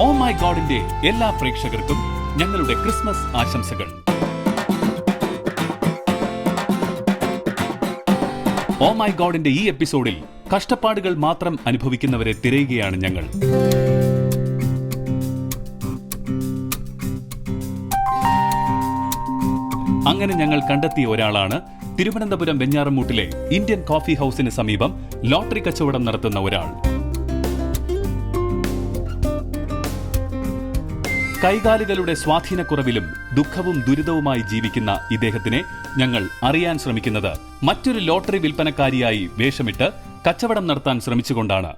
Oh my ഗോഡിന്റെ എല്ലാ പ്രേക്ഷകർക്കും ഞങ്ങളുടെ ക്രിസ്മസ് ആശംസകൾ. ഓ മൈ ഗോഡിന്റെ ഈ എപ്പിസോഡിൽ കഷ്ടപ്പാടുകൾ മാത്രം അനുഭവിക്കുന്നവരെ തിരയുകയാണ് ഞങ്ങൾ. അങ്ങനെ ഞങ്ങൾ കണ്ടെത്തിയ ഒരാളാണ് തിരുവനന്തപുരം വെഞ്ഞാറമൂട്ടിലെ ഇന്ത്യൻ കോഫി ഹൌസിന് സമീപം ലോട്ടറി കച്ചവടം നടത്തുന്ന ഒരാൾ. കൈകാലുകളുടെ സ്വാധീനക്കുറവിലും ദുഃഖവും ദുരിതവുമായി ജീവിക്കുന്ന ഇദ്ദേഹത്തിനെ ഞങ്ങൾ അറിയാൻ ശ്രമിക്കുന്നത് മറ്റൊരു ലോട്ടറി വിൽപ്പനക്കാരിയായി വേഷമിട്ട് കച്ചവടം നടത്താൻ ശ്രമിച്ചുകൊണ്ടാണ്.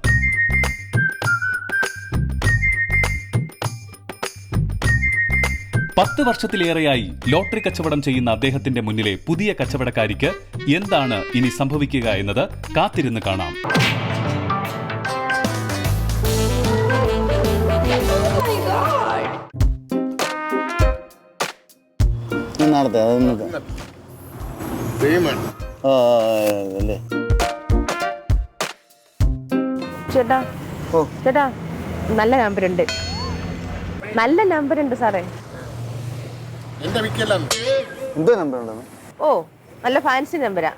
പത്ത് വർഷത്തിലേറെയായി ലോട്ടറി കച്ചവടം ചെയ്യുന്ന അദ്ദേഹത്തിന്റെ മുന്നിലെ പുതിയ കച്ചവടക്കാരിക്ക് എന്താണ് ഇനി സംഭവിക്കുക എന്നത് കാത്തിരുന്ന് കാണാം. ചേട്ടാ ചേട്ടാ നല്ല നമ്പറുണ്ട്, നല്ല നമ്പറുണ്ട് സാറേ. ഓ നല്ല ഫാൻസി നമ്പരാ.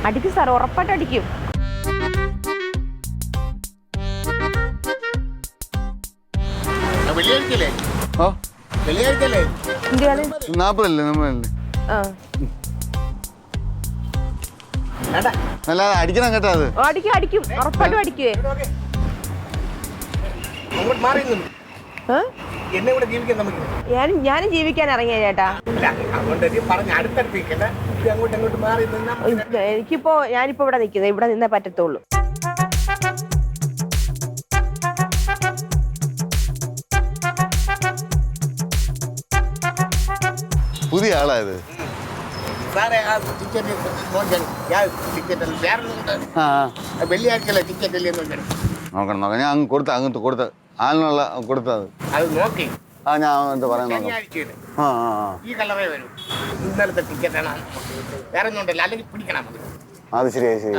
അടിക്കും സാർ, ഉറപ്പായിട്ട് അടിക്കും. അടിക്കണം കേട്ടോ. അത് അടിക്കും, ഉറപ്പായിട്ടും അടിക്കുവേ. ഞാനും ജീവിക്കാൻ ഇറങ്ങിയ ചേട്ടാ. ഞാനിപ്പോ ഇവിടെ നിൽക്കുന്നത്, ഇവിടെ നിന്നേ പറ്റത്തുള്ളൂ. പുതിയ ആളായത്. നോക്കണം നോക്കാം. ഞാൻ അങ്ങോട്ട് കൊടുത്ത ആളിനുള്ള കൊടുത്തത് ഞാൻ എന്താ പറയുന്നത്. അത് ശരിയായി ശരി.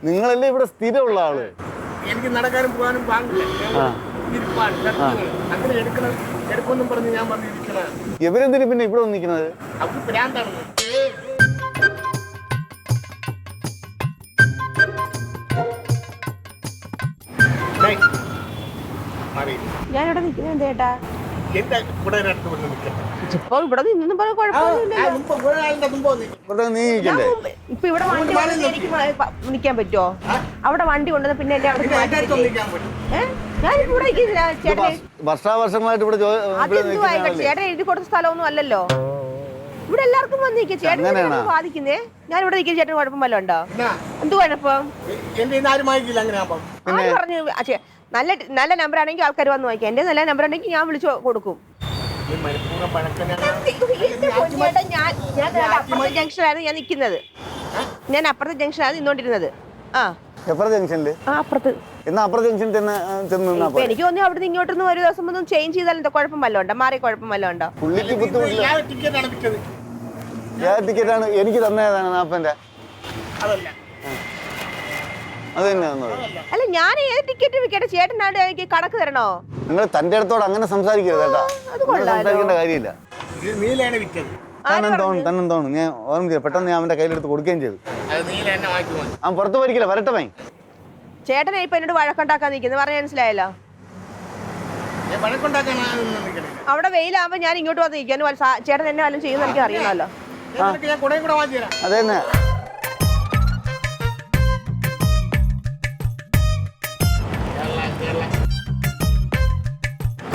നിങ്ങളല്ലേ ഇവിടെ സ്ഥിരമുള്ള ആള്. എനിക്ക് നടക്കാനും പോകാനും ഇവരെന്തിനു പിന്നെ ഇവിടെ വന്നിരിക്കുന്നത്? ഞാനിവിടെ നിൽക്കുന്നുണ്ട് ചേട്ടാ. ഇപ്പൊ ഇവിടെ നിന്നൊന്നും പറയാൻ കുഴപ്പമൊന്നുമില്ല. ഇപ്പൊ ഇവിടെ വണ്ടി കൊണ്ടുവന്ന് എനിക്ക് നിൽക്കാൻ പറ്റുമോ? അവിടെ വണ്ടി കൊണ്ടുവന്ന് പിന്നെ എന്റെ അവിടെ ഞാനിപ്പോ ഇവിടെ നിൽക്കുന്നില്ല ചേട്ടൻ. വർഷാവർഷമായിട്ട് ഇവിടെ ചേട്ടൻ എഴുതി കൊടുത്ത സ്ഥലമൊന്നും അല്ലല്ലോ. ഇവിടെ എല്ലാവർക്കും വന്ന് നിൽക്കുക. ചേട്ടൻ ബാധിക്കുന്നേ. ഞാൻ ഇവിടെ നിൽക്കുന്ന ചേട്ടൻ കുഴപ്പം വല്ലതും ഉണ്ടോ? എന്ത് കുഴപ്പം? ആര് പറഞ്ഞു? നല്ല നല്ല നമ്പർ ആണെങ്കിൽ ആൾക്കാർ വന്ന് വായിക്കാം. എന്റെ നല്ല നമ്പർ ഉണ്ടെങ്കിൽ ഞാൻ വിളിച്ചു കൊടുക്കും. ഞാൻ അപ്പുറത്തെ ജംഗ്ഷനായിരുന്നു ഞാൻ നിൽക്കുന്നത്. ഞാൻ അപ്പുറത്തെ ജംഗ്ഷനാണ് നിന്നോണ്ടിരുന്നത്. എനിക്ക് തോന്നി അവിടെ ഇങ്ങോട്ടൊന്നും ഒരു ദിവസം ഒന്നും ചേഞ്ച് ചെയ്താൽ എന്താ കുഴപ്പം വല്ലതും ഉണ്ടോ? മാറി കുഴപ്പം വല്ലതും ഉണ്ടോ? ടിക്കറ്റാണ് എനിക്ക് തന്നേതാണ്. 40 അല്ല ഞാൻ ഏത് ടിക്കറ്റ് വിൽക്കട്ടെ? ചേട്ടനാണ് എനിക്ക് കണക്ക് തരണോ? നിങ്ങൾ തന്റെ അടുത്തോട് അങ്ങനെ സംസാരിക്കരുത് കേട്ടോ. സംസാരിക്കേണ്ട കാര്യമില്ല. തന്നെ തോന്നും. ഞാൻ ഓർമ്മിച്ചില്ല. പെട്ടെന്ന് ഞാൻ അവന്റെ കയ്യിലെടുത്ത് കൊടുക്കുകയും ചെയ്തു. അവൻ പുറത്ത് പോയിരിക്കില്ല, വരട്ടെ വൈ. ചേട്ടനെ ഇപ്പൊ എന്നോട് വഴക്കുണ്ടാക്കാൻ നിൽക്കുന്നത് പറഞ്ഞ മനസ്സിലായല്ലോ. അവിടെ വെയിലാകുമ്പോ ഞാൻ ഇങ്ങോട്ട് വന്ന് നിൽക്കാൻ ചേട്ടൻ എന്നെ വല്ലതും ചെയ്യുന്ന എനിക്ക് അറിയണമല്ലോ. അതെന്നെ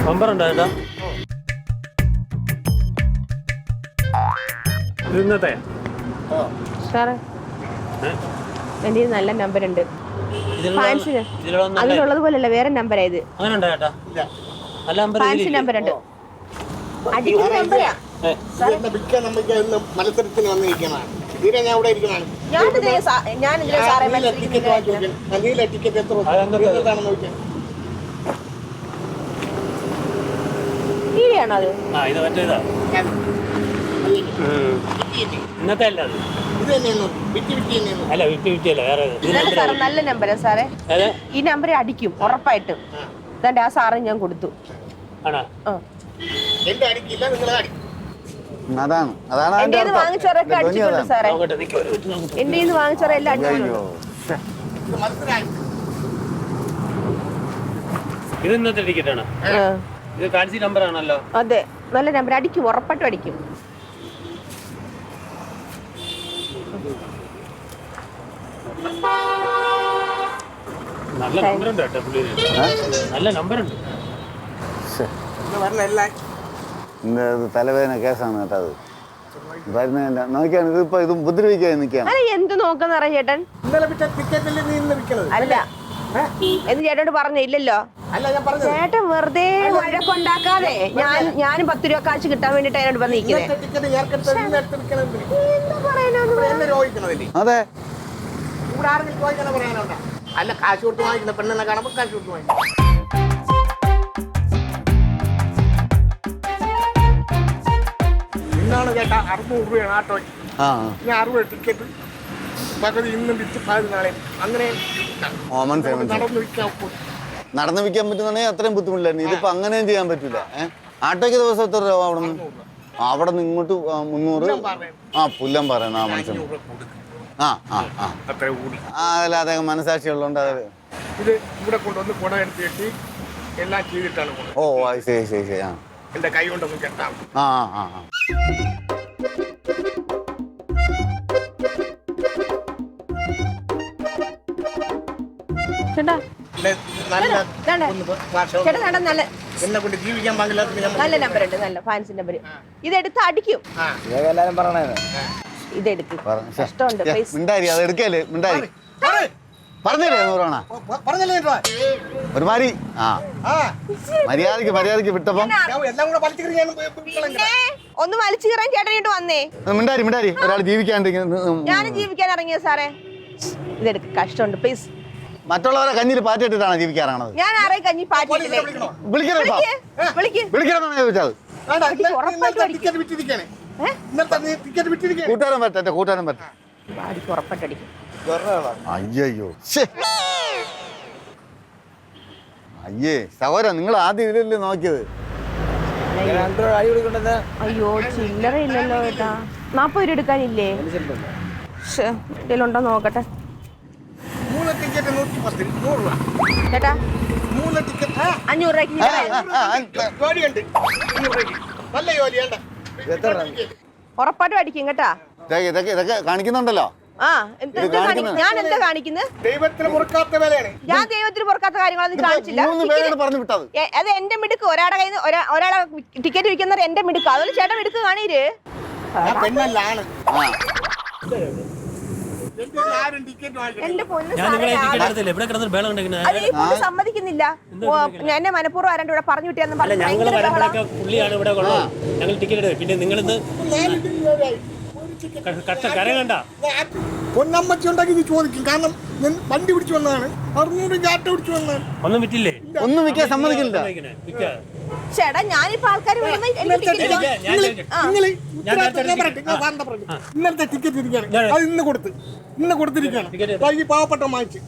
നമ്പറുണ്ടോ ചേട്ടാ? ഇന്നത്തെ സാറേ എന്റെ നല്ല നമ്പർ ഉണ്ട്. ഫാൻസിന് അതിലുള്ളത് പോലല്ല, വേറെ നമ്പറാ ഇത്. ഫാൻസി നമ്പർ ഉണ്ട്. അടിക്കുന്ന നമ്പറാ. മത്സരത്തിന് വന്നിരിക്കുന്നതാണ്. ഞാനിതിലെ സാറേ ടിക്കറ്റ് എത്ര ടിവിയാണോ അത്? ഇന്നത്തെ അല്ല അത്. അല്ല വിറ്റ് അല്ല വേറെ. നല്ല നമ്പരാ സാറേ. ഈ നമ്പർ അടിക്കും ഉറപ്പായിട്ടും. ഇതാണ്ട് ആ സാറിന് ഞാൻ കൊടുത്തു. ആണോ? ആ. എന്റെ അടിക്കില്ല, നിങ്ങളെ അടി. അതാണ് അതാണ് എന്റെ അതിന്റെ വാങ്ങിച്ചവരൊക്കെ അർത്ഥം. അടിച്ചിട്ടുണ്ട് സാറേ. നോക്കട്ടെ, നിക്ക് ഒരു മിനിറ്റ് നോക്കട്ടെ. എന്റെ വാങ്ങിച്ചവരെല്ലാം അടിച്ചിട്ടുണ്ട്. അയ്യോ ഇത് മനസ്സിലായി. ഇത് ഇന്നത്തെ ടിക്കറ്റ് ആണ്. ഇത് ഫാൻസി നമ്പർ ആണല്ലോ. അതെ, നല്ല നമ്പർ. അടിക്കും, ഉറപ്പായിട്ടും അടിക്കും. നല്ല നമ്പർ ഉണ്ട് കേട്ടോ പുള്ളിയിൽ. നല്ല നമ്പർ ഉണ്ട്. ഇത് വരണ എല്ലാം തലവേദന കേസാണ് കേട്ടോ അത്. വരുന്നതിന്റെ നോക്കിയാണ് ഇതിപ്പോ ഇത് ഉപദ്രവിക്കാൻ നിൽക്കുകയാണ്. അല്ല എന്ത് നോക്കുന്ന ചേട്ടൻ? ഇന്നലെ വിറ്റ ടിക്കറ്റിൽ നീ ഇന്ന് വിൽക്കണത് അല്ല എന്ന് ചേട്ടനോട് പറഞ്ഞില്ലല്ലോ. അല്ല ഞാൻ പറഞ്ഞത്. ചേട്ടൻ വെറുതെ വഴക്കുണ്ടാക്കാതെ ഞാനും 10 രൂപ കാശ് കിട്ടാൻ വേണ്ടിട്ട് അതിനോട് വന്നിരിക്കുന്നത്. ഇന്നത്തെ ടിക്കറ്റ് ഞാനെടുത്ത് വിൽക്കണത് എന്താ പറയാനൊന്നും എന്നെ രോഹിക്കണതില്ലേ? അതെ ഇവിടെ ആരെങ്കിലും ചോദിക്കണം പറയാനുണ്ടോ? അല്ല, കാശ് കൊടുത്ത് വാങ്ങിക്കുന്ന പെണ്ണെന്നെ കാണുമ്പോൾ കാശ് കൊടുത്ത് വാങ്ങിക്കും. ഇന്നാണ് കേട്ടാ 600 രൂപയാണ് ആട്ടോയ്ക്ക്. ആ ഞാൻ 60 ടിക്കറ്റ് പകുതി ഇന്നും വിറ്റ് പകുതി നാളെ. അങ്ങനെ ഓമൻ ഫേമൻസ് നടന്നു വിൽക്കാൻ ഒക്കും. നടന്നു വിൽക്കാൻ പറ്റുന്നുണ്ടെങ്കിൽ അത്രയും ബുദ്ധിമുട്ടില്ലായിരുന്നു. ഇതിപ്പോ അങ്ങനെയും ചെയ്യാൻ പറ്റൂല. ആട്ടോയ്ക്ക് ദിവസം എത്ര രൂപ അവിടെ നിന്ന്? അവിടെ നിന്ന് ഇങ്ങോട്ട് 300. ആ പുല്ലം പറയുന്ന ആ മനുഷ്യൻ. ആ ആ ആ അത്ര കൂടി. ആ അതല്ല അദ്ദേഹം മനസാക്ഷിയുള്ളതുകൊണ്ട് അത്. ഇത് ഇവിടെ കൊണ്ടുവന്ന് കുട എടുത്ത് കെട്ടി എല്ലാം ചെയ്തിട്ടാണ് പോകുന്നത്. ഓ ശരി ശരി ശരി. ആ എന്റെ കൈ കൊണ്ടൊന്നും കെട്ടാം. ആ ആ ആ ചേട്ടാ നല്ല ഇതാണ്ട്. ചേട്ടാ ചേട്ടാ നല്ല എന്നെ കൊണ്ട് ജീവിക്കാൻ പാടില്ല. നല്ല നമ്പർ ഉണ്ട്, നല്ല ഫാൻസി നമ്പർ. ഇതെടുത്ത് അടിക്കും. എല്ലാരും പറയണേ ഇതെടുക്കും. കഷ്ടമുണ്ട് പൈസ. മിണ്ടാരി അത് എടുക്കല്ലേ മിണ്ടാരി പറഞ്ഞില്ലേ 100 രൂപ പറഞ്ഞല്ലേ ഒരുമാതിരി. ആ മര്യാദക്ക് വിട്ടപ്പം എല്ലാം കൂടെ പലിച്ചിരിക്കാൻ പിന്നെ ഒന്ന് വലിച്ചു കയറാൻ ചേട്ടൻ ഇങ്ങോട്ട് വന്നേ. മിണ്ടാരി ഒരാൾ ജീവിക്കാണ്ട് ഞാനും ജീവിക്കാൻ ഇറങ്ങിയ സാറേ. ഇതെടുക്ക്, കഷ്ടമുണ്ട് പ്ലീസ്. മറ്റുള്ളവരെ കഞ്ഞിൽ പാറ്റിട്ടിട്ടാണ് ജീവിക്കാറാണത്. ഞാൻ ആരെ കഞ്ഞി പാറ്റിട്ടില്ലേ? വിളിക്കണോ വിളിക്കണമെന്നാണ് ചോദിച്ചത്. ടിക്കറ്റ് വിറ്റിരിക്കാണ്. ടിക്കറ്റ് വിറ്റിരിക്കാണ്. കൂട്ടുകാരൻ പറ്റേ കൂട്ടുകാരൻ പറ്റും. ഉറപ്പായിട്ടടിക്കും. അയ്യോ അയ്യേ സഹോദരൻ നിങ്ങൾ ആദ്യം ഇതിലല്ലേ നോക്കിയത്? അയ്യോ ചില്ലറ ഇല്ലല്ലോ ചേട്ടാ. 40 രൂപ എടുക്കാനില്ലേ? ഇതിലുണ്ടോ നോക്കട്ടെ 3 ടിക്കറ്റ് 110 100 രൂപ. ചേട്ടാ 3 ടിക്കറ്റ് 500 രൂപയ്ക്ക് ജോലിയുണ്ട്. 500 രൂപയ്ക്ക് നല്ല ജോലിയുണ്ട്. ഉറപ്പായിട്ടും അടിക്കും കേട്ടാ. ഇതൊക്കെ കാണിക്കുന്നുണ്ടല്ലോ. ആ ഞാൻ എന്താ കാണിക്കുന്നത്? ദൈവത്തിന് മുറുക്കാത്ത വിലയാണ്. ഞാൻ ദൈവത്തിന് പുറക്കാത്ത കാര്യങ്ങളൊന്നും കാണിച്ചില്ല. 3 പേരോട് പറഞ്ഞു വിട്ടത്. അത് എന്റെ മിടുക്ക്. ഒരാളുടെ കയ്യിൽ നിന്ന് ഒരാളെ ടിക്കറ്റ് വിൽക്കുന്നവർ എന്റെ മിടുക്ക്. അതുപോലെ ചേട്ടൻ മിടുക്ക് കാണീര്. പെണ്ണല്ലാണ്. എന്റെ പൊന്ന് ഞാൻ നിങ്ങളെ ടിക്കറ്റ് എടുത്തില്ല. ഇവിടെ കിടന്ന് ബേളം ഉണ്ടാക്കുന്നത്. അത് ഈ പുള്ളി സമ്മതിക്കുന്നില്ല. എന്നെ മനഃപൂർവ്വം ആരാണ്ട് ഇവിടെ പറഞ്ഞു വിട്ടിയെന്ന് അല്ല, ഞങ്ങൾ വരുമ്പോഴൊക്കെ പുള്ളിയാണ് ഇവിടെ കൊള്ളാം. ഞങ്ങൾ ടിക്കറ്റ് എടുക്കും. പിന്നെ നിങ്ങളിന്ന് കര കണ്ട പൊന്നമ്മച്ചി ഉണ്ടാക്കി ഇത് ചോദിക്കും. കാരണം ഞാൻ വണ്ടി പിടിച്ചു വന്നതാണ്. 600 ചാട്ട പിടിച്ചു വന്നതാണ്. ഒന്നും വിറ്റില്ലേ? ഒന്നും വിൽക്കാൻ സമ്മതിക്കില്ല. ചേട്ടാ ഞാനിപ്പോ ആൾക്കാർ ഇന്നത്തെ ടിക്കറ്റ് ഇരിക്കുകയാണ്. അത് ഇന്ന് കൊടുത്തിരിക്കുകയാണ്. ഈ പാവപ്പെട്ട വാങ്ങിച്ച്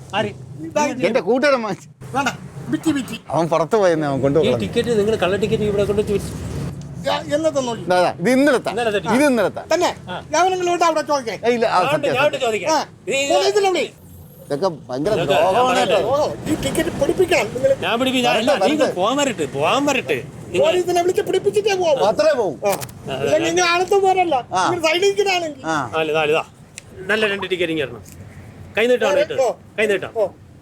എന്റെ കൂട്ടുകാരൻ വാങ്ങിച്ചു. വേണ്ട വിറ്റി അവൻ പുറത്ത് പോയെന്ന് അവൻ ഈ കൊണ്ടുപോകും. ടിക്കറ്റ് നിങ്ങൾ കള്ള ടിക്കറ്റ് ഇവിടെ കൊണ്ട് എന്നത്തെ നോക്കി ഇത് ഇന്നലത്തെ തന്നെ ഞാൻ നിങ്ങളോട് അവിടെ ചോദിക്കാൻ. ഇല്ല ആ, സത്യം, സത്യം. ചോദിക്കാം. പോലീസിലെവിടെ? ഇതൊക്കെ ഭയങ്കര ദ്രോഹമാണ് കേട്ടോ. ഈ ടിക്കറ്റ് പിടിപ്പിക്കണം. നിങ്ങൾ ഞാൻ പിടിപ്പിക്കാം. പോവാൻ വരട്ടെ. പോലീസിനെ വിളിച്ച് പിടിപ്പിച്ചിട്ടേ പോകാം. അത്രേ പോവും. നിങ്ങൾ ആണത്തും പോരല്ല. സൈഡിലേക്കാണെങ്കിൽ നല്ല 2 ടിക്കറ്റ് ഇറങ്ങണം. കൈ നീട്ടാണ് കൈ നീട്ടാം.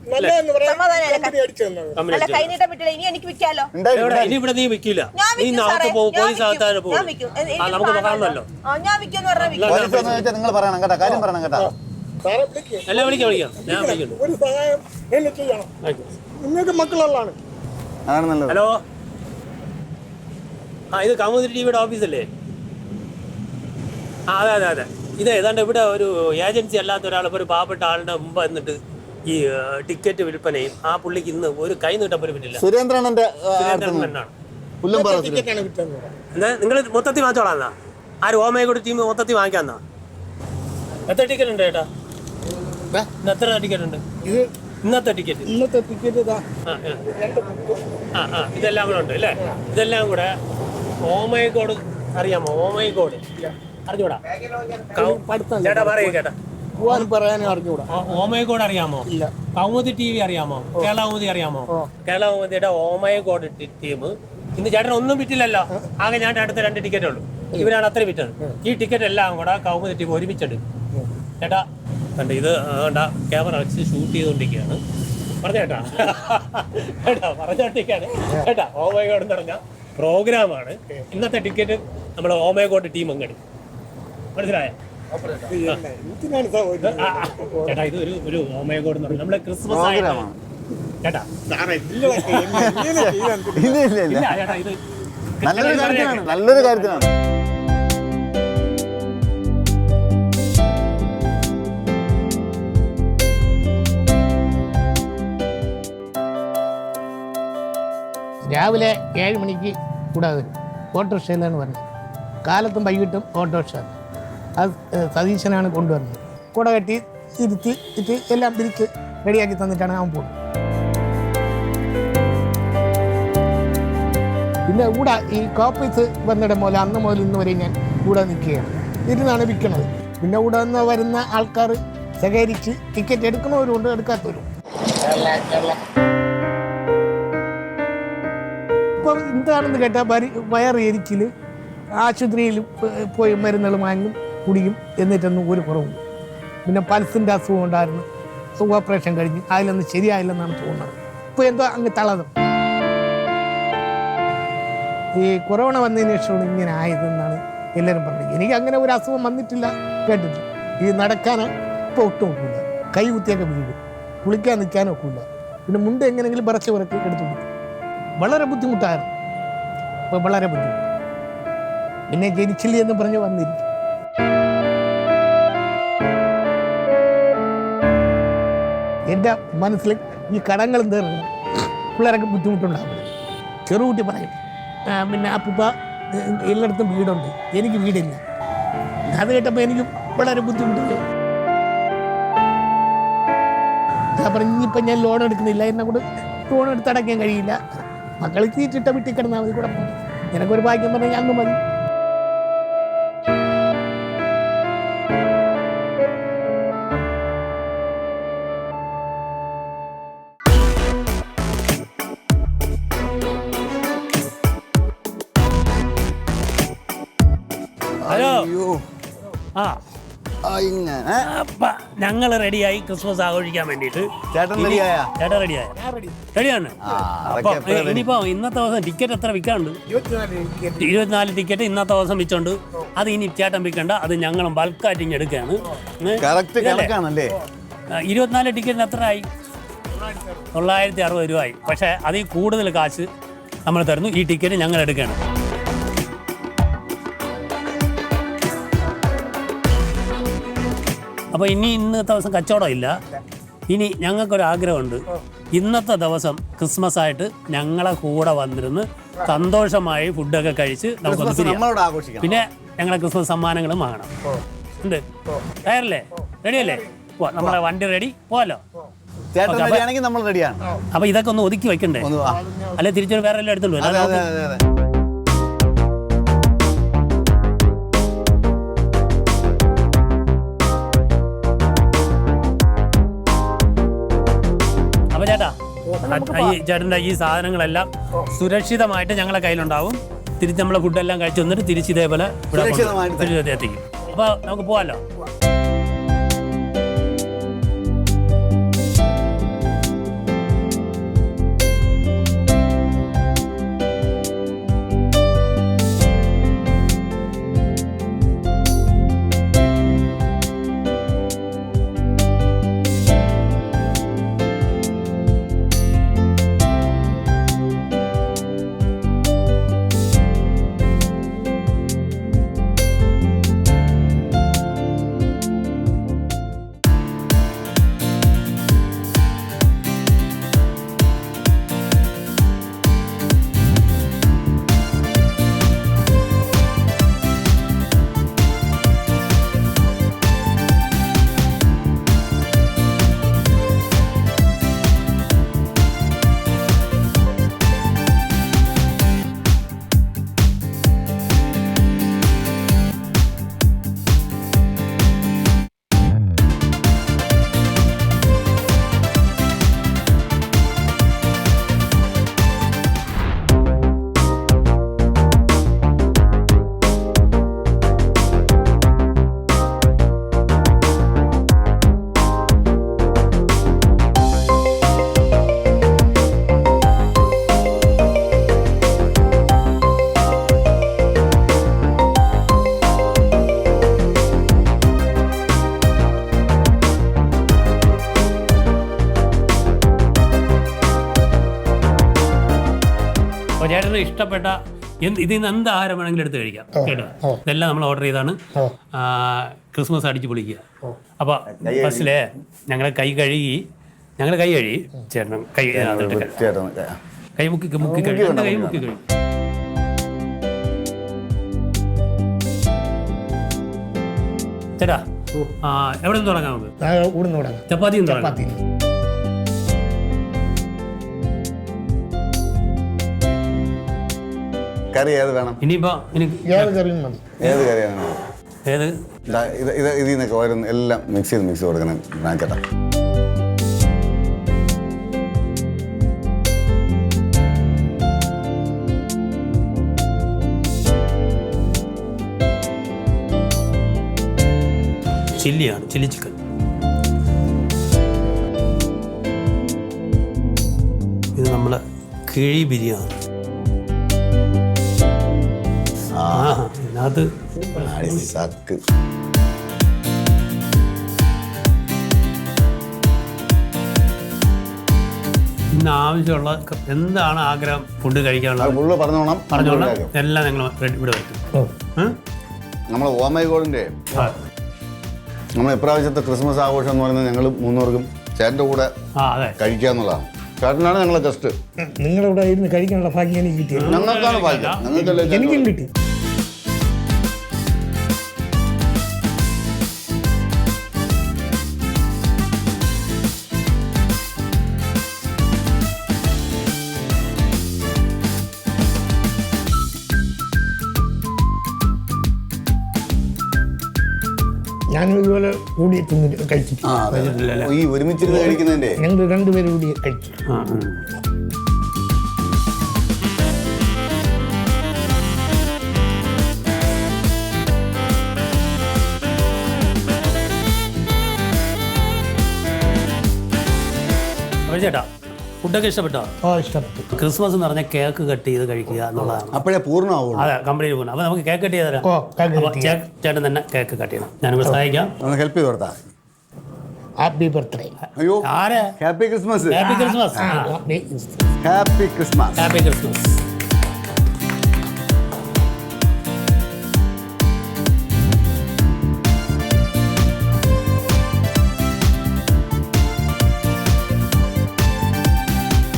നല്ലതെന്ന് പറയാൻ സമാധാനം. കമ്പനി അടിച്ചു തന്നത്. അല്ല കൈ നീട്ടാൻ പറ്റില്ല. ഇനി എനിക്ക് വിൽക്കാലോ? ഇനി ഇവിടെ നീ വിൽക്കില്ല. ഞാൻ നീ വിൽക്കും നാളത്തെ സാറേ. പോകും. പോലീസ് ഞാൻ അകത്താരെ വിൽക്കും. പോകും. ഞാൻ വിൽക്കും. നമുക്ക് കാണണമല്ലോ. ഞാൻ വിൽക്കുമെന്ന് പറഞ്ഞാൽ വിൽക്കും. പോലീസ് വന്നു ചോദിച്ചാൽ നിങ്ങൾ പറയണം കേട്ടോ. കാര്യം പറയണം കേട്ടോ. സാറെ വിളിക്കുക. എല്ലാം വിളിക്കാം. ഞാൻ വിളിക്കുന്നു. ഒരു സഹായം എന്നെ ചെയ്യണം. നിങ്ങൾക്ക് മക്കളുള്ളതാണ്. അതാണ് നല്ലത്. ഹലോ, ഇത് കൗമുദി ടിവിയുടെ ഓഫീസല്ലേ? അതെ. ഇത് ഏതാണ്ട് ഇവിടെ ഒരു ഏജൻസി അല്ലാത്ത ഒരാൾ, ഒരു പാവപ്പെട്ട ആളുടെ മുമ്പ് എന്നിട്ട് ഈ ടിക്കറ്റ് വിൽപ്പനയും ആ പുള്ളിക്ക് ഇന്ന് ഒരു കൈ നീട്ടാൻ പോലും പറ്റില്ല. സുരേന്ദ്രനെ പുല്ലും ടിക്കറ്റാണ് വിറ്റത്. എന്താ നിങ്ങൾ മൊത്തത്തിൽ വാങ്ങിച്ചോളാന്നാ? ആര് ഓമയക്കൂടി ടീം മൊത്തത്തിൽ വാങ്ങിക്കാന്നാ? എത്ര ടിക്കറ്റ് ഉണ്ട് ചേട്ടാ? എത്ര ടിക്കറ്റ് ഉണ്ട്? ഇത് ഇന്നത്തെ ടിക്കറ്റ് ഇന്നത്തെ ടിക്കറ്റ് ഇതാ ഇതെല്ലാം കൂടെ ഉണ്ട് അല്ലേ? ഇതെല്ലാം കൂടെ ഓമൈഗോഡ് അറിയാമോ? ഓമൈഗോഡ് അറിഞ്ഞൂടാ? ചേട്ടാ പറയൂ ചേട്ടാ. പോവാനും പറയാനും അറിഞ്ഞൂടാ. ഓമൈഗോഡ് അറിയാമോ? ഇല്ല. കൗമുദി TV അറിയാമോ? കേരള കൗമുദി അറിയാമോ? കേരള കൗമുദിയുടെ ഓമൈഗോഡ് ടീം ഇന്ന് ചേട്ടൻ ഒന്നും വിറ്റില്ലല്ലോ. ആകെ ഞാൻ അടുത്ത 2 ടിക്കറ്റേ ഉള്ളൂ. ഇവരാണ് അത്ര വിറ്റത്. ഈ ടിക്കറ്റ് എല്ലാം കൂടെ കൗമുദി ടീം ഒരുമിച്ചെടുക്കും ചേട്ടാ. കണ്ട് ഇത് വേണ്ട ക്യാമറ വെച്ച് ഷൂട്ട് ചെയ്തുകൊണ്ടിരിക്കുകയാണ്. പറഞ്ഞേട്ടാ കേട്ടാ പറഞ്ഞോണ്ടിരിക്കുകയാണ് കേട്ടാ. ഓമൈഗോഡ് എന്ന് പറഞ്ഞ പ്രോഗ്രാമാണ്. ഇന്നത്തെ ടിക്കറ്റ് നമ്മൾ ഓമൈഗോഡ് ടീം അങ്ങെടുക്കും. മനസ്സിലായ ചേട്ടാ? ഇത് ഒരു ഓമൈഗോഡ് എന്ന് പറഞ്ഞാൽ നമ്മളെ ക്രിസ്മസ് പ്രോഗ്രാമാണ് ചേട്ടാ. ഇല്ല ചേട്ടാ ഇത് നല്ലൊരു കാര്യത്തിനാണ്. രാവിലെ 7 മണിക്ക് കൂടെ വരും. ഓട്ടോറിക്ഷയിലാണ് വരുന്നത്. കാലത്തും വൈകിട്ടും ഓട്ടോറിക്ഷ. അത് സതീശനാണ് കൊണ്ടുവരുന്നത്. കൂടെ കെട്ടി ഇരുത്തി എല്ലാം പിരിച്ച് റെഡിയാക്കി തന്നിട്ടാണ് അവൻ പോകുന്നത്. പിന്നെ കൂടെ ഈ കോപ്പീസ് വന്നിടം പോലെ അന്ന് മുതൽ ഇന്ന് വരെ ഞാൻ കൂടെ നിൽക്കുകയാണ്. ഇരുന്നാണ് വിൽക്കുന്നത്. പിന്നെ കൂടെ നിന്ന് വരുന്ന ആൾക്കാർ ശേഖരിച്ച് ടിക്കറ്റ് എടുക്കുന്നവരുണ്ട്, എടുക്കാത്തവരും. ഇപ്പം എന്താണെന്ന് കേട്ടാൽ വയറ് എരിച്ചിൽ, ആശുപത്രിയിൽ പോയി മരുന്നുകൾ വാങ്ങും, കുടിക്കും, എന്നിട്ടൊന്നും ഒരു കുറവും. പിന്നെ പൾസിൻ്റെ അസുഖം ഉണ്ടായിരുന്നു. ഓപ്പറേഷൻ കഴിഞ്ഞ് അതിലൊന്നും ശരിയായില്ലെന്നാണ് തോന്നുന്നത്. ഇപ്പോൾ എന്തോ അങ്ങ് തളർന്നു. ഈ കൊറോണ വന്നതിന് ശേഷമാണ് ഇങ്ങനെ ആയതെന്നാണ് എല്ലാവരും പറഞ്ഞത്. എനിക്ക് അങ്ങനെ ഒരു അസുഖം വന്നിട്ടില്ല, കേട്ടിട്ടില്ല. ഈ നടക്കാൻ ഇപ്പോൾ ഒട്ടും ഒക്കില്ല. കൈ കുത്തിയൊക്കെ വീഴും. കുളിക്കാൻ നിൽക്കാനും ഒക്കില്ല. പിന്നെ മുണ്ട് എങ്ങനെയെങ്കിലും വിറച്ച് എടുത്തു കൊടുക്കും. വളരെ ബുദ്ധിമുട്ടായിരുന്നു. ഇപ്പോൾ വളരെ ബുദ്ധിമുട്ട്. പിന്നെ ജനിച്ചില്ല എന്ന് പറഞ്ഞ് വന്നിരിക്കും. എൻ്റെ മനസ്സിൽ ഈ കടങ്ങളും തീർന്നു പിള്ളേരൊക്കെ ബുദ്ധിമുട്ടുണ്ടാകും. ചെറുകുട്ടി പറയും, പിന്നെ അപ്പൂപ്പ എല്ലായിടത്തും വീടുണ്ട്, എനിക്ക് വീടില്ല. അത് കേട്ടപ്പോൾ എനിക്ക് വളരെ ബുദ്ധിമുട്ടുണ്ട്. ഞാൻ പറഞ്ഞു, ഇനിയിപ്പം ഞാൻ ലോൺ എടുക്കുന്നില്ല, എന്നെ കൂടെ ലോൺ എടുത്ത് അടയ്ക്കാൻ കഴിയില്ല. മക്കൾ തീറ്റിട്ട വീട്ടിൽ കിടന്നാൽ മതി, കൂടെ എനിക്കൊരു ഭാഗ്യം പറഞ്ഞാൽ അന്ന് മതി. ഹലോ. ആ ഞങ്ങൾ റെഡിയായി ക്രിസ്മസ് ആഘോഷിക്കാൻ വേണ്ടിയിട്ട്. ചേട്ടൻ റെഡിയായ? ചേട്ടൻ റെഡിയായ? റെഡിയാണ്. അപ്പം ഇനിയിപ്പോൾ ഇന്നത്തെ ദിവസം ടിക്കറ്റ് എത്ര വിൽക്കാണ്ട്? 24 ടിക്കറ്റ് ഇന്നത്തെ ദിവസം വിറ്റുണ്ട്. അത് ഇനി ചേട്ടൻ വിൽക്കണ്ട, അത് ഞങ്ങളും ബൾക്കായിട്ട് ഇങ്ങനെ എടുക്കുകയാണ്. 24 ടിക്കറ്റിന് എത്ര ആയി? 960 രൂപ ആയി. പക്ഷേ അതിൽ കൂടുതൽ കാശ് നമ്മൾ തരുന്നു. ഈ ടിക്കറ്റ് ഞങ്ങൾ എടുക്കുകയാണ്. അപ്പോൾ ഇന്നത്തെ ദിവസം കച്ചവടം ഇല്ല. ഇനി ഞങ്ങൾക്കൊരാഗ്രഹമുണ്ട്. ഇന്നത്തെ ദിവസം ക്രിസ്മസ് ആയിട്ട് ഞങ്ങളെ കൂടെ വന്നിരുന്ന് സന്തോഷമായി ഫുഡൊക്കെ കഴിച്ച് നമുക്കൊന്ന് പിരിയാം. പിന്നെ ഞങ്ങളെ ക്രിസ്മസ് സമ്മാനങ്ങളും വാങ്ങണം. ഉണ്ട്? തയ്യാറല്ലേ? റെഡിയല്ലേ? പോവാം. നമ്മളെ വണ്ടി റെഡി, പോവാലോ. അപ്പൊ ഇതൊക്കെ ഒന്ന് ഒതുക്കി വെക്കണ്ടേ? അല്ലെ തിരിച്ചൊരു വേറെ എല്ലാം എടുത്തുള്ളൂ. അപ്പൊ ചേട്ടാ, ഈ ചേട്ടൻ്റെ ഈ സാധനങ്ങളെല്ലാം സുരക്ഷിതമായിട്ട് ഞങ്ങളെ കയ്യിലുണ്ടാവും. തിരിച്ച് നമ്മളെ ഫുഡെല്ലാം കഴിച്ചു വന്നിട്ട് തിരിച്ച് ഇതേപോലെ എത്തിക്കും. അപ്പൊ നമുക്ക് പോവാലോ. അപ്പോൾ ചേട്ടന് ഇഷ്ടപ്പെട്ട ഇതിൽ നിന്ന് എന്ത് ആഹാരം വേണമെങ്കിലും എടുത്ത് കഴിക്കാം കേട്ടോ. ഇതെല്ലാം നമ്മൾ ഓർഡർ ചെയ്താണ്. ക്രിസ്മസ് അടിച്ച് പൊളിക്കുക. അപ്പോൾ ഫസ്റ്റിലെ ഞങ്ങൾ കൈ കഴുകി ചേട്ടൻ കൈ കൈ മുക്കി കഴുകി കൈ മുക്കി കഴുകി. ചേട്ടാ എവിടെ നിന്ന് തുടങ്ങാം നമുക്ക്? ചപ്പാത്തിയും തുടങ്ങാം. കറി ഏത് വേണം? ഇനിയിപ്പോ ഏത് കറിയും മതി. ഏത് കറിയാണ്? ഏത് ഇതിൽ നിന്നൊക്കെ ഓരോന്ന് എല്ലാം മിക്സ് ചെയ്ത് കൊടുക്കണം ചേട്ടാ. ചില്ലിയാണ്, ചില്ലി ചിക്കൻ. ഇത് നമ്മളെ കിഴി ബിരിയാണി. ഇതിനകത്ത് സക്ക് ഇന്ന് ആവശ്യമുള്ള എന്താണ് ആഗ്രഹം ഫുഡ് കഴിക്കാനുള്ളത് പറഞ്ഞോളാം. എല്ലാം ഞങ്ങൾ ഇവിടെ വയ്ക്കും. നമ്മൾ ഓമൈഗോളിന്റെ നമ്മൾ ഇപ്രാവശ്യത്തെ ക്രിസ്മസ് ആഘോഷം എന്ന് പറയുന്നത് ഞങ്ങൾ മൂന്നൂർക്കും ചേട്ടൻ്റെ കൂടെ കഴിക്കുക എന്നുള്ളതാണ്. ചേട്ടനാണ് ഞങ്ങളെ ഗസ്റ്റ്. നിങ്ങളിവിടെ ഇരുന്ന് കഴിക്കാനുള്ള ഭാഗ്യം എനിക്ക് കിട്ടി. ഞങ്ങൾക്കാണ് ഭാഗ്യം. എനിക്കും കിട്ടി. ഞാനും ഇതുപോലെ കൂടി കഴിച്ചിട്ടില്ല. ഈ ഒരുമിച്ചിരുന്ന് കഴിക്കുന്നതിന്റെ ഞങ്ങൾ രണ്ടുപേരും കൂടി കഴിച്ചു. ചേട്ടാ ഫുഡൊക്കെ ഇഷ്ടപ്പെട്ടോ? ഇഷ്ടപ്പെട്ടു. ക്രിസ്മസ് എന്ന് പറഞ്ഞാൽ കേക്ക് കട്ട് ചെയ്ത് കഴിക്കുക എന്നുള്ളതാണ്. അപ്പോഴേ പൂർണ്ണമാവുള്ളൂ. അതെ, കംപ്ലീറ്റ് പൂർണ്ണം. അപ്പോൾ നമുക്ക് കേക്ക് കട്ട് ചെയ്ത് തരാം. ചേട്ടൻ തന്നെ കേക്ക് കട്ട് ചെയ്യണം. ഞാനിവിടെ സഹായിക്കാം. ഹെൽപ്പ് ചെയ്ത് കൊടുത്താൽ. Happy birthday. അയ്യോ, ആരെ happy Christmas. Happy Christmas. Happy Christmas. Happy Christmas.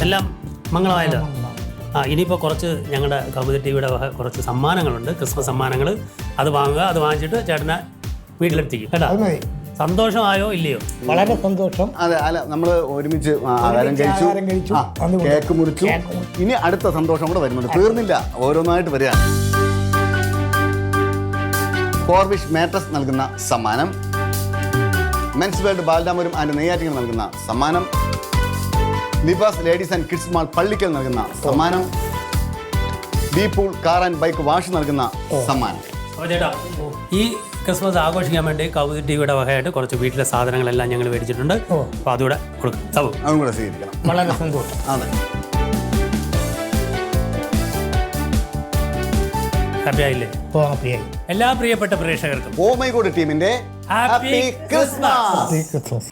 എല്ലാം മംഗളമായല്ലോ. ഇനിയിപ്പോൾ കുറച്ച് ഞങ്ങളുടെ കൗമുദി ടിവിയുടെ കുറച്ച് സമ്മാനങ്ങളുണ്ട്, ക്രിസ്മസ് സമ്മാനങ്ങൾ. അത് വാങ്ങുക. അത് വാങ്ങിച്ചിട്ട് ചേട്ടനെ വീട്ടിലെത്തിക്കും കേട്ടോ. സന്തോഷമായോ ഇല്ലയോ? വളരെ സന്തോഷം. അതെ, അല്ല നമ്മൾ ഒരുമിച്ച് ആഹാരം കഴിച്ചു, കേക്ക് മുറിച്ചു. ഇനി അടുത്ത സന്തോഷം കൂടെ വരുന്നുണ്ട്. തീർന്നില്ല, ഓരോന്നായിട്ട് വരിക. ഫോർവിഷ് മാട്രസ് നൽകുന്ന സമ്മാനം, men's world Balaramapuram and Neyyattinkara നൽകുന്ന സമ്മാനം, Libas ladies and kids mall Pallikkal നൽകുന്ന സമ്മാനം, ബീപൂൾ കാർ ആൻഡ് ബൈക്ക് വാഷ് നൽകുന്ന സമ്മാനം. അപ്പോൾ ചേട്ടാ, ഈ ക്രിസ്മസ് ആഘോഷിക്കാൻ വേണ്ടി കൗമുദി ടിവിയുടെ വകയായിട്ട് കുറച്ച് വീട്ടിലെ സാധനങ്ങളെല്ലാം ഞങ്ങൾ മേടിച്ചിട്ടുണ്ട്. അപ്പോൾ അതുകൂടെ കൊടുക്കും. അതും കൂടെ സ്വീകരിക്കണം. വളരെ സന്തോഷം. അതെ, ഹാപ്പി ആയില്ലേ? ഹാപ്പിയായി. എല്ലാ പ്രിയപ്പെട്ട പ്രേക്ഷകർക്കും ഓ മൈ ഗോഡ് ടീമിന്റെ ഹാപ്പി ക്രിസ്മസ്. ക്രിസ്മസ്.